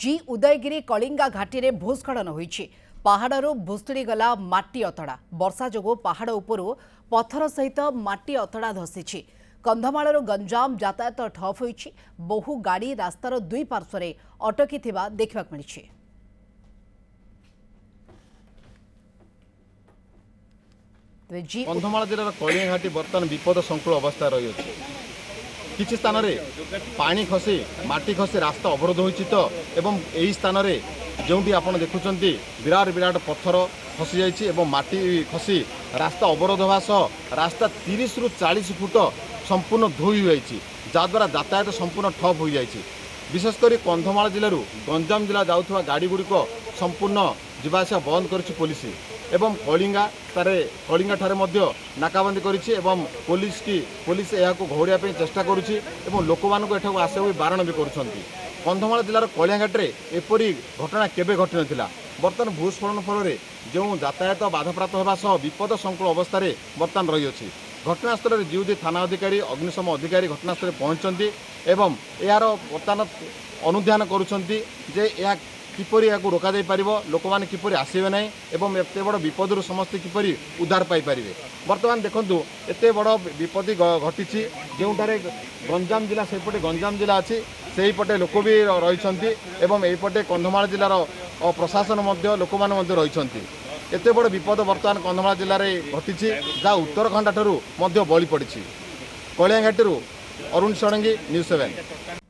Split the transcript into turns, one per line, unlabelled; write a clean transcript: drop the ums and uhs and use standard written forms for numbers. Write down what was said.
जी उदयगिरी कलिंगा घाटी में भूस्खलन होईछि। पहाड़ू भुशुड़ी गला माटी अतड़ा। वर्षा जोगु पहाड़ उपरू पत्थर सहित माटी अतड़ा धसीछि। कंधमालरू गंजाम यातायात ठप होईछि। बहु गाड़ी रास्तार दुई पार्श्व अटकी देखा मिली।
कंधमाल जिलार कलिंगा घाटी बर्तमान विपद संकुल अवस्था रही है। किसी स्थान में पानी खसी माटी खसी रास्ता अवरोध होती तो एवं यही स्थान में जो आप देखुं विराट विराट पत्थर खसी जाइए माटी खसी रास्ता अवरोध होगा सह रास्ता 30 ରୁ 40 फुट संपूर्ण धोई होती जहाद्वारा यातायात संपूर्ण ठप हो जाए। विशेषकर कंधमाल जिलूर गंजाम जिला जाऊा गाड़ी गुड़िक संपूर्ण जावास बंद कर पुलिस एवं कलिंगा कलिंगा ठारे नाकाबंदी करिछि एवं पुलिस यहाँ घोड़िया चेष्टा करुछि एवं लोक मानक एठाक आसवा बारण भी करुछंती। कंधमाल जिलार कलिंगाघाट में एपरी घटना केबे घटी नथिला। बर्तमान भूस्खलन फल जो यातायात बाधाप्राप्त होगा सह विपद संकुल अवस्था बर्तमान रही अछि। घटनास्थल में जीवदी थाना अधिकारी अग्निशम अधिकारी घटनास्थल पहुंचती एवं यार बर्तमान अनुध्यान करुछंती जे या किपरि या रोक लोक मैंने किपरि आसवे ना एवं एत बड़ विपद समस्ते किपरि उद्धार पाइपर। बर्तमान देखूँ एत बड़ विपत्ति घटी जोटारे गंजाम जिला सेपटे गंजाम जिला अच्छी से पटे लोक भी रही एवं यपटे कंधमाल जिलार प्रशासन लोक मैंने रही। एत बड़ विपद बर्तमान कंधमाल जिले में घटी जहाँ उत्तरखंड ठारू बली पड़ी। कलिंगा घाटी अरुण षडंगी, न्यूज़ 7।